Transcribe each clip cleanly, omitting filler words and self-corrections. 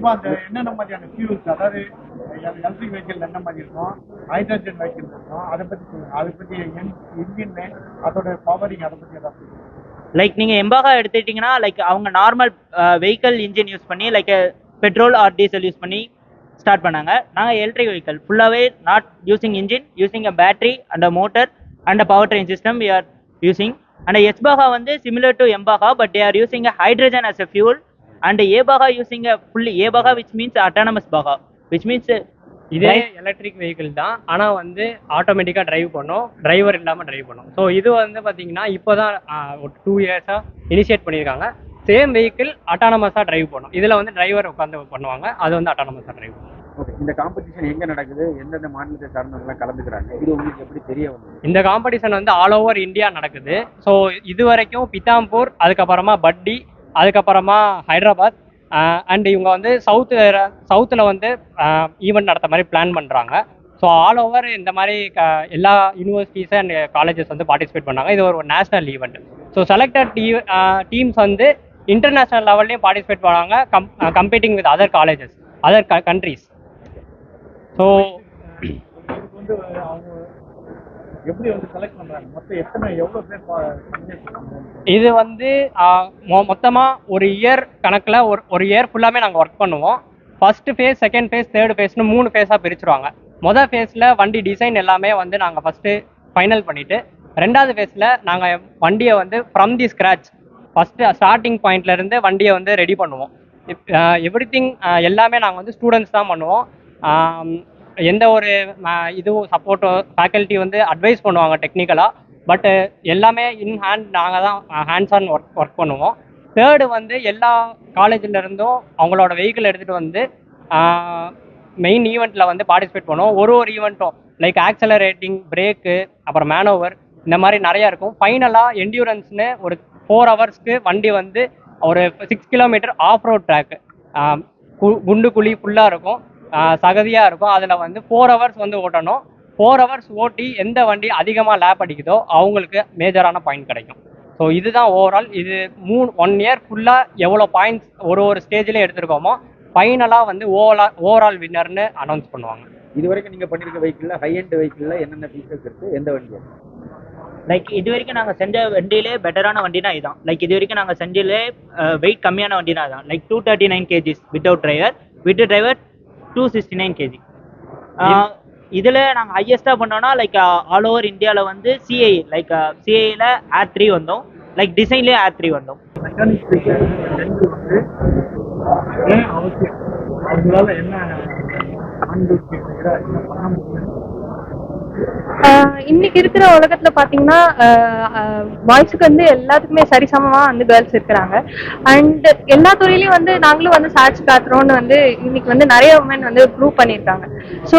பொதுவாக அந்த என்னென்ன மாதிரியான ஃபியூல்ஸ், அதாவது எலக்ட்ரிக் வெஹிக்கிள் என்ன மாதிரி இருக்கும், ஹைட்ரஜன் வெஹிக்கிள் இருக்கும், அதை பற்றி சொல்லுங்க. அதை பற்றி இன்ஜின் அதோட பவரிங் அதை பற்றி ஏதாவது. லைக் நீங்கள் எம்பாகா எடுத்துக்கிட்டிங்கன்னா லைக் அவங்க நார்மல் வெஹிக்கல் இன்ஜின் யூஸ் பண்ணி like petrol or diesel use பண்ணி ஸ்டார்ட் பண்ணாங்க. நாங்கள் எலக்ட்ரிக் வெஹிக்கல் ஃபுல்லாகவே not using engine, using a battery and a motor and a power train system we are using. And S Baja வந்து similar to M Baja, but they are using a hydrogen as a fuel. And A Baja using a fully A Baja which means autonomous Baja, which means இதே electric vehicle தான், ஆனால் வந்து ஆட்டோமேட்டிக்காக drive பண்ணும், driver இல்லாமல் drive பண்ணும். So இது வந்து பார்த்தீங்கன்னா இப்போ தான் ஒரு 2 இயர்ஸாக இனிஷியேட் பண்ணியிருக்காங்க. சேம் வெஹிக்கிள் அட்டானமஸாக டிரைவ் பண்ணும். இதில் வந்து டிரைவர் உட்காந்து பண்ணுவாங்க, அது வந்து அட்டானமஸாக டிரைவ் பண்ணும். ஓகே, இந்த காம்படிஷன் எங்கே நடக்குது, எந்தெந்த மாநிலத்தை சார்ந்தவங்களாம் கலந்துக்கிறாங்க, இது உங்களுக்கு எப்படி தெரிய வந்தது? இந்த காம்படிஷன் வந்து ஆல் ஓவர் இந்தியா நடக்குது. ஸோ இது வரைக்கும் பித்தாம்பூர், அதுக்கப்புறமா பட்டி, அதுக்கப்புறமா ஹைதராபாத் அண்ட் இவங்க வந்து சவுத்தில் வந்து ஈவெண்ட் நடத்த மாதிரி பிளான் பண்ணுறாங்க. ஸோ ஆல் ஓவர் இந்த மாதிரி எல்லா யூனிவர்சிட்டிஸ் அண்ட் காலேஜஸ் வந்து பார்ட்டிசிபேட் பண்ணாங்க. இது ஒரு national event. So selected teams வந்து இன்டர்நேஷ்னல் லெவல்லையும் பார்ட்டிசிபேட் பண்ணுவாங்க, competing with other colleges, other countries. So வந்து அவங்க எப்படி வந்து செலக்ட் பண்ணுறாங்க, மொத்தம் எவ்வளோ பேர்? இது வந்து மொத்தமாக ஒரு இயர் கணக்கில் ஒரு இயர் ஃபுல்லாமே நாங்கள் ஒர்க் பண்ணுவோம். First phase, second phase, third ஃபேஸ்னு 3 ஃபேஸாக பிரிச்சுருவாங்க. மொதல் ஃபேஸில் வண்டி டிசைன் எல்லாமே வந்து நாங்கள் ஃபஸ்ட்டு ஃபைனல் பண்ணிவிட்டு, 2வது ஃபேஸில் நாங்கள் வண்டியை வந்து from the scratch first starting பாயிண்ட்லேருந்து வண்டியை வந்து ரெடி பண்ணுவோம். எவ்ரிதிங் எல்லாமே நாங்கள் வந்து ஸ்டூடெண்ட்ஸ் தான் பண்ணுவோம். எந்த ஒரு இதுவும் சப்போர்ட்டோ ஃபேக்கல்ட்டி வந்து அட்வைஸ் பண்ணுவாங்க டெக்னிக்கலாக, பட்டு எல்லாமே இன் ஹேண்ட் நாங்கள் தான் ஹேண்ட்ஸ் ஆன் ஒர்க் பண்ணுவோம். தேர்டு வந்து எல்லா காலேஜில் அவங்களோட வெஹிக்கிள் எடுத்துகிட்டு வந்து மெயின் ஈவெண்ட்டில் வந்து பார்ட்டிசிபேட் பண்ணுவோம். ஒரு ஈவெண்ட்டும் லைக் ஆக்சலரேட்டிங், பிரேக்கு, அப்புறம் மேனோவர், இந்த மாதிரி நிறையா இருக்கும். ஃபைனலாக என்டியூரன்ஸ்னு ஒரு 4 ஹவர்ஸ்க்கு வண்டி வந்து ஒரு 6 கிலோமீட்டர் ஆஃப் ரோட் ட்ராக்கு, குண்டு குழி ஃபுல்லாக இருக்கும், சகதியாக இருக்கும். அதில் வந்து 4 ஹவர்ஸ் வந்து ஓட்டணும். 4 ஹவர்ஸ் ஓட்டி எந்த வண்டி அதிகமாக லேப் அடிக்குதோ அவங்களுக்கு மேஜரான பாயிண்ட் கிடைக்கும். ஸோ இதுதான் ஓவரால். இது 1 இயர் ஃபுல்லாக எவ்வளோ பாயிண்ட்ஸ் ஒரு ஸ்டேஜ்லேயும் எடுத்துருக்கோமோ ஃபைனலாக வந்து ஓவரால் வின்னர்னு அனௌன்ஸ் பண்ணுவாங்க. இது வரைக்கும் நீங்கள் பண்ணியிருக்க வெஹிக்கிளில், ஹை எண்ட் வெஹிக்கிளில் என்னென்ன ஃபீச்சர்ஸ் இருக்குது, எந்த வண்டி? லைக் இது வரைக்கும் நாங்கள் செஞ்ச வண்டியிலே பெட்டரான வண்டினா இதுதான். லைக் இது வரைக்கும் நாங்கள் செஞ்சிலே வெயிட் கம்மியான வண்டினா இதுதான். Like 239 kgs without driver, with driver 269 kg. இதில் நாங்கள் ஹையஸ்ட்டாக பண்ணோன்னா லைக் ஆல் ஓவர் இந்தியாவில் வந்து சிஐ, லைக் சிஐயில் R3 வந்தோம், லைக் டிசைன்லேயே R3 வந்தோம். அவசியம் அவங்களால என்ன பண்ண முடியும்? இன்னைக்கு இருக்கிற உலகத்துல பாத்தீங்கன்னா பாய்ஸுக்கு வந்து எல்லாத்துக்குமே சரிசமமா வந்து கேர்ள்ஸ் இருக்கிறாங்க. அண்ட் எல்லா துறையிலயும் வந்து நாங்களும் வந்து சாட்சி காட்டுறோம்னு வந்து இன்னைக்கு வந்து நிறைய உமன் வந்து ப்ரூவ் பண்ணியிருக்காங்க. So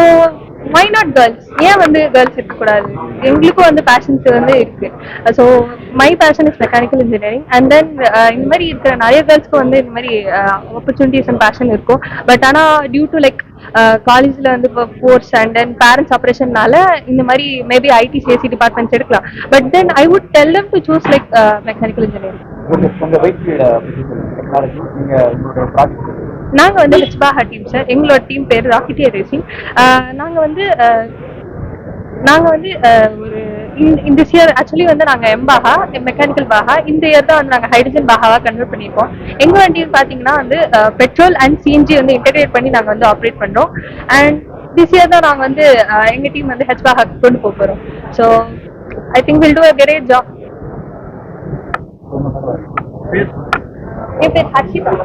why not girls? ஏன் வந்து கேர்ள்ஸ் இருக்கக்கூடாது? எங்களுக்கும் வந்து பேஷன்ஸ் வந்து இருக்கு. So my passion is mechanical engineering. And then இந்த மாதிரி இருக்கிற நிறைய கேர்ள்ஸ்க்கு வந்து இந்த மாதிரி ஆப்பர்ச்சுனிட்டிஸ் அண்ட் பேஷன் இருக்கும். பட் ஆனால் டியூ டு லைக் காலேஜில் வந்து இப்போ ஃபோர்ஸ் அண்ட் தென் பேரண்ட்ஸ் ஆப்ரேஷன்னால இந்த மாதிரி மேபி ஐடி சிஎஸ்சி டிபார்ட்மெண்ட்ஸ் எடுக்கலாம். But then I would tell them to choose like mechanical engineering. நாங்கள் வந்து ஹெச்பாஹா டீம் சார். எங்களோட டீம் பேர் ராக்கெட்டியர் ரேசிங். நாங்கள் வந்து ஒரு இந்த இயர் ஆக்சுவலி வந்து நாங்கள் எம்பாகா மெக்கானிக்கல் பாகா, இந்த இயர் தான் வந்து நாங்கள் ஹைட்ரஜன் பாகாவாக கன்வெர்ட் பண்ணியிருக்கோம். எங்கள் வண்டின்னு பார்த்தீங்கன்னா வந்து பெட்ரோல் அண்ட் சிஎன்ஜி வந்து இன்டெகிரேட் பண்ணி நாங்கள் வந்து ஆப்ரேட் பண்ணுறோம். அண்ட் திஸ் இயர் தான் நாங்கள் வந்து எங்கள் டீம் வந்து ஹெச்பாகா கொண்டு போக போகிறோம். So I think will do a great job. என் பேர் ஹர்ஷிதா.